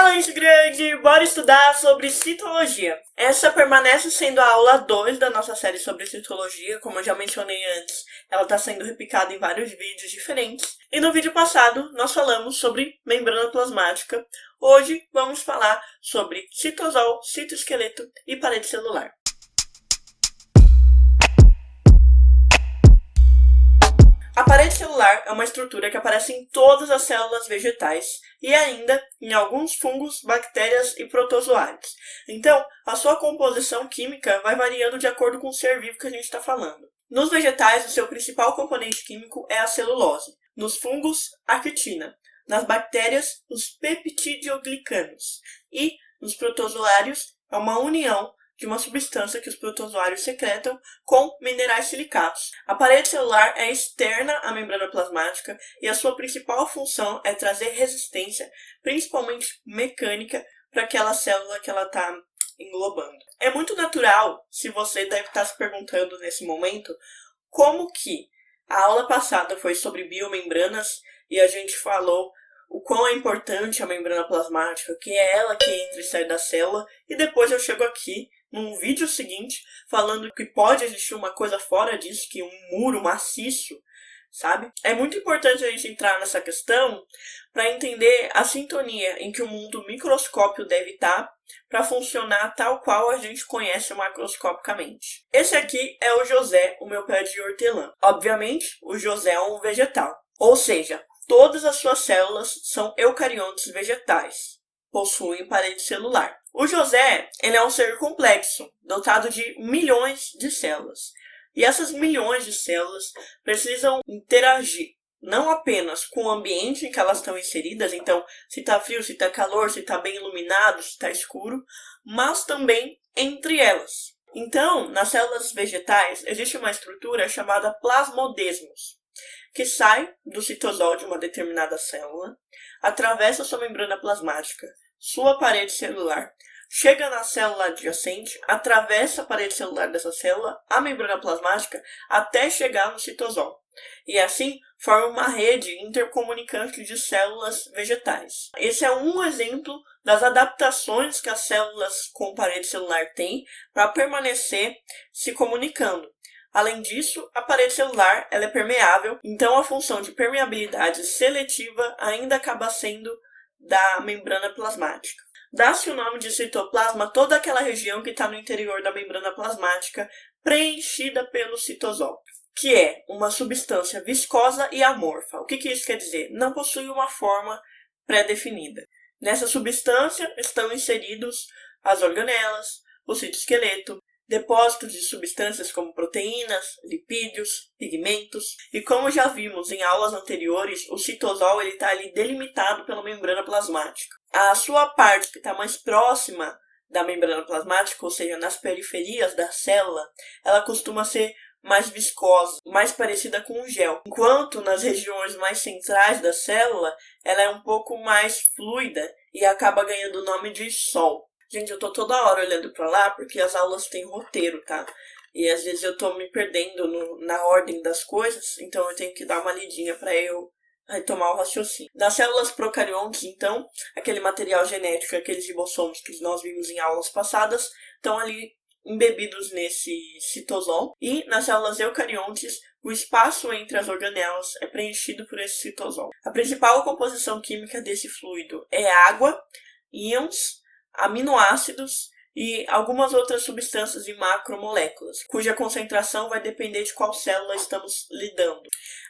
Fala, gente grande! Bora estudar sobre citologia. Essa permanece sendo a aula 2 da nossa série sobre citologia. Como eu já mencionei antes, ela está sendo replicada em vários vídeos diferentes. E no vídeo passado, nós falamos sobre membrana plasmática. Hoje, vamos falar sobre citosol, citoesqueleto e parede celular. A parede celular é uma estrutura que aparece em todas as células vegetais e ainda em alguns fungos, bactérias e protozoários. Então, a sua composição química vai variando de acordo com o ser vivo que a gente está falando. Nos vegetais, o seu principal componente químico é a celulose. Nos fungos, a quitina. Nas bactérias, os peptidoglicanos. E nos protozoários, é uma união de uma substância que os protozoários secretam com minerais silicatos. A parede celular é externa à membrana plasmática e a sua principal função é trazer resistência, principalmente mecânica, para aquela célula que ela está englobando. É muito natural, se você deve estar se perguntando nesse momento, como que a aula passada foi sobre biomembranas e a gente falou o quão é importante a membrana plasmática, que é ela que entra e sai da célula, e depois eu chego aqui num vídeo seguinte falando que pode existir uma coisa fora disso, que um muro maciço, sabe? É muito importante a gente entrar nessa questão para entender a sintonia em que o mundo microscópio deve estar para funcionar tal qual a gente conhece macroscopicamente. Esse aqui é o José, o meu pé de hortelã. Obviamente, o José é um vegetal, ou seja, todas as suas células são eucariontes vegetais, possuem parede celular. O José, ele é um ser complexo, dotado de milhões de células. E essas milhões de células precisam interagir, não apenas com o ambiente em que elas estão inseridas, então se está frio, se está calor, se está bem iluminado, se está escuro, mas também entre elas. Então, nas células vegetais, existe uma estrutura chamada plasmodesmos, que sai do citosol de uma determinada célula, atravessa sua membrana plasmática, sua parede celular, chega na célula adjacente, atravessa a parede celular dessa célula, a membrana plasmática, até chegar no citosol. E assim forma uma rede intercomunicante de células vegetais. Esse é um exemplo das adaptações que as células com parede celular têm para permanecer se comunicando. Além disso, a parede celular ela é permeável, então a função de permeabilidade seletiva ainda acaba sendo da membrana plasmática. Dá-se o nome de citoplasma a toda aquela região que está no interior da membrana plasmática preenchida pelo citosol, que é uma substância viscosa e amorfa. O que isso quer dizer? Não possui uma forma pré-definida. Nessa substância estão inseridos as organelas, o citoesqueleto, depósitos de substâncias como proteínas, lipídios, pigmentos. E como já vimos em aulas anteriores, o citosol está ali delimitado pela membrana plasmática. A sua parte que está mais próxima da membrana plasmática, ou seja, nas periferias da célula, ela costuma ser mais viscosa, mais parecida com um gel. Enquanto nas regiões mais centrais da célula, ela é um pouco mais fluida e acaba ganhando o nome de sol. Gente, eu tô toda hora olhando pra lá porque as aulas têm roteiro, tá? E às vezes eu tô me perdendo na ordem das coisas, então eu tenho que dar uma lidinha pra eu retomar o raciocínio. Nas células procariontes, então, aquele material genético, aqueles ribossomos que nós vimos em aulas passadas, estão ali embebidos nesse citosol. E nas células eucariontes, o espaço entre as organelas é preenchido por esse citosol. A principal composição química desse fluido é água, íons, aminoácidos e algumas outras substâncias e macromoléculas, cuja concentração vai depender de qual célula estamos lidando.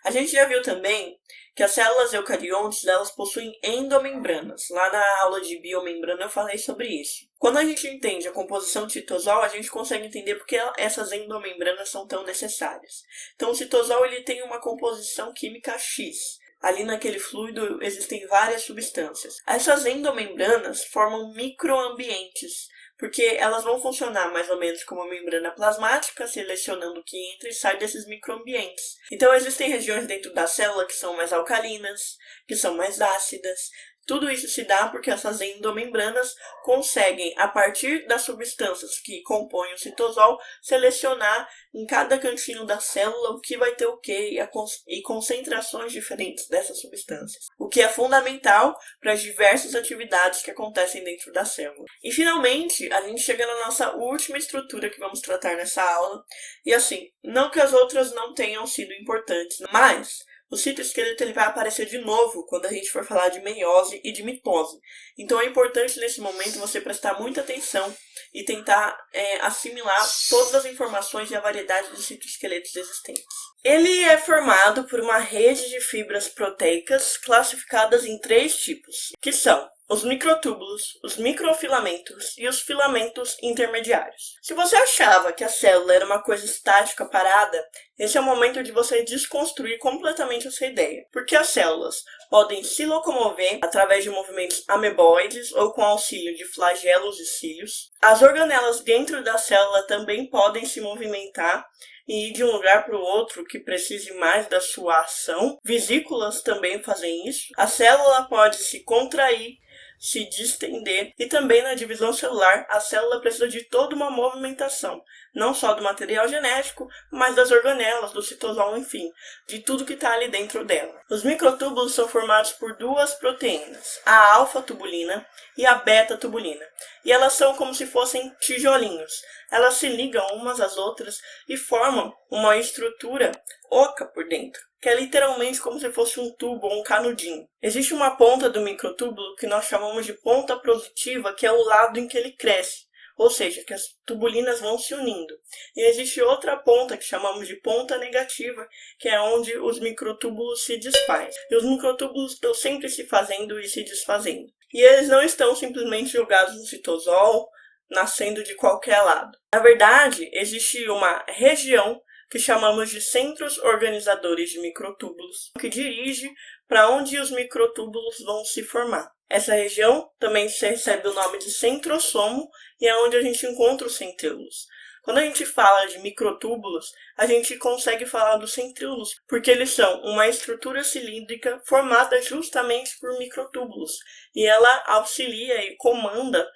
A gente já viu também que as células eucariontes elas possuem endomembranas. Lá na aula de biomembrana eu falei sobre isso. Quando a gente entende a composição do citosol, a gente consegue entender por que essas endomembranas são tão necessárias. Então o citosol ele tem uma composição química X. Ali naquele fluido existem várias substâncias. Essas endomembranas formam microambientes, porque elas vão funcionar mais ou menos como a membrana plasmática, selecionando o que entra e sai desses microambientes. Então existem regiões dentro da célula que são mais alcalinas, que são mais ácidas, Tudo isso se dá porque essas endomembranas conseguem, a partir das substâncias que compõem o citosol, selecionar em cada cantinho da célula o que vai ter o que e concentrações diferentes dessas substâncias, o que é fundamental para as diversas atividades que acontecem dentro da célula. E finalmente, a gente chega na nossa última estrutura que vamos tratar nessa aula, e assim, não que as outras não tenham sido importantes, mas o citoesqueleto ele vai aparecer de novo quando a gente for falar de meiose e de mitose. Então é importante nesse momento você prestar muita atenção e tentar assimilar todas as informações e a variedade de citoesqueletos existentes. Ele é formado por uma rede de fibras proteicas classificadas em 3 tipos, que são os microtúbulos, os microfilamentos e os filamentos intermediários. Se você achava que a célula era uma coisa estática, parada, esse é o momento de você desconstruir completamente essa ideia. Porque as células podem se locomover através de movimentos ameboides ou com auxílio de flagelos e cílios. As organelas dentro da célula também podem se movimentar e ir de um lugar para o outro que precise mais da sua ação. Vesículas também fazem isso. A célula pode se contrair, se distender, e também na divisão celular a célula precisa de toda uma movimentação, não só do material genético, mas das organelas, do citosol, enfim, de tudo que está ali dentro dela. Os microtúbulos são formados por 2 proteínas, a alfa-tubulina e a beta-tubulina, e elas são como se fossem tijolinhos. Elas se ligam umas às outras e formam uma estrutura oca por dentro, que é literalmente como se fosse um tubo ou um canudinho. Existe uma ponta do microtúbulo que nós chamamos de ponta positiva, que é o lado em que ele cresce, ou seja, que as tubulinas vão se unindo. E existe outra ponta que chamamos de ponta negativa, que é onde os microtúbulos se desfazem. E os microtúbulos estão sempre se fazendo e se desfazendo. E eles não estão simplesmente jogados no citosol, nascendo de qualquer lado. Na verdade, existe uma região que chamamos de centros organizadores de microtúbulos, que dirige para onde os microtúbulos vão se formar. Essa região também recebe o nome de centrosomo e é onde a gente encontra os centríolos. Quando a gente fala de microtúbulos, a gente consegue falar dos centríolos, porque eles são uma estrutura cilíndrica formada justamente por microtúbulos. E ela auxilia e comanda,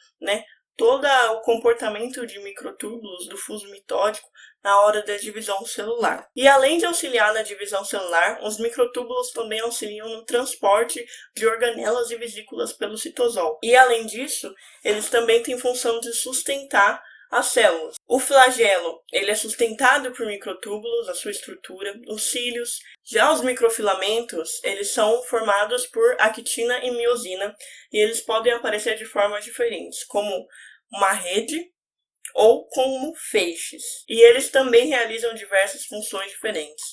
todo o comportamento de microtúbulos do fuso mitótico na hora da divisão celular. E além de auxiliar na divisão celular, os microtúbulos também auxiliam no transporte de organelas e vesículas pelo citosol. E além disso, eles também têm função de sustentar as células. O flagelo, ele é sustentado por microtúbulos, a sua estrutura, os cílios. Já os microfilamentos, eles são formados por actina e miosina, e eles podem aparecer de formas diferentes, como uma rede ou como feixes. E eles também realizam diversas funções diferentes.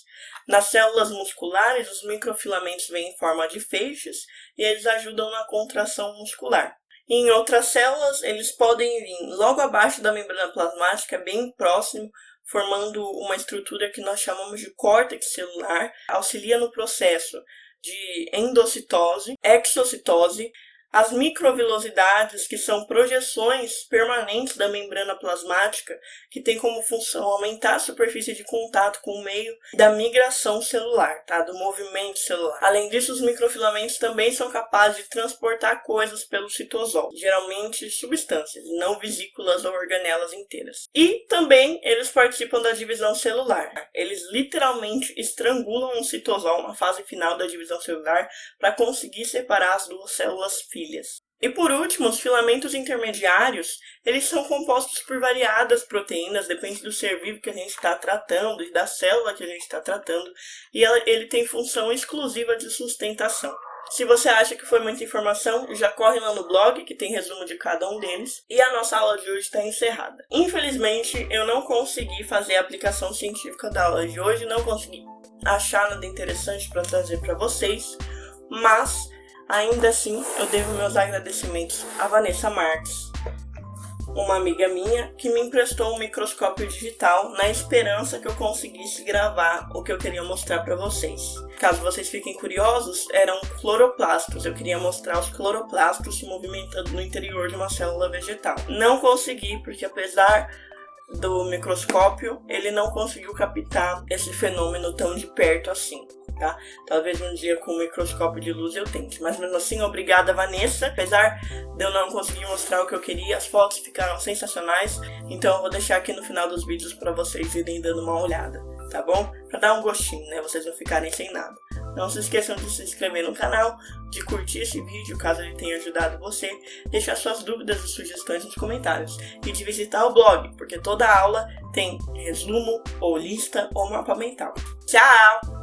Nas células musculares, os microfilamentos vêm em forma de feixes e eles ajudam na contração muscular. E em outras células, eles podem vir logo abaixo da membrana plasmática, bem próximo, formando uma estrutura que nós chamamos de córtex celular, auxilia no processo de endocitose, exocitose. As microvilosidades, que são projeções permanentes da membrana plasmática, que tem como função aumentar a superfície de contato com o meio da migração celular, do movimento celular. Além disso, os microfilamentos também são capazes de transportar coisas pelo citosol, geralmente substâncias, não vesículas ou organelas inteiras. E também eles participam da divisão celular. Eles literalmente estrangulam o citosol na fase final da divisão celular para conseguir separar as 2 células filhas. E por último, os filamentos intermediários, eles são compostos por variadas proteínas, depende do ser vivo que a gente está tratando e da célula que a gente está tratando, e ele tem função exclusiva de sustentação. Se você acha que foi muita informação, já corre lá no blog, que tem resumo de cada um deles, e a nossa aula de hoje está encerrada. Infelizmente, eu não consegui fazer a aplicação científica da aula de hoje, não consegui achar nada interessante para trazer para vocês, mas ainda assim, eu devo meus agradecimentos a Vanessa Marques, uma amiga minha, que me emprestou um microscópio digital na esperança que eu conseguisse gravar o que eu queria mostrar para vocês. Caso vocês fiquem curiosos, eram cloroplastos. Eu queria mostrar os cloroplastos se movimentando no interior de uma célula vegetal. Não consegui, porque apesar do microscópio, ele não conseguiu captar esse fenômeno tão de perto assim. tá? Talvez um dia com um microscópio de luz eu tente. Mas mesmo assim, obrigada, Vanessa. Apesar de eu não conseguir mostrar o que eu queria, as fotos ficaram sensacionais. Então eu vou deixar aqui no final dos vídeos para vocês irem dando uma olhada, tá bom? Pra dar um gostinho, né? Vocês não ficarem sem nada. Não se esqueçam de se inscrever no canal, de curtir esse vídeo caso ele tenha ajudado você, deixar suas dúvidas e sugestões nos comentários e de visitar o blog, porque toda aula tem resumo, ou lista, ou mapa mental. Tchau!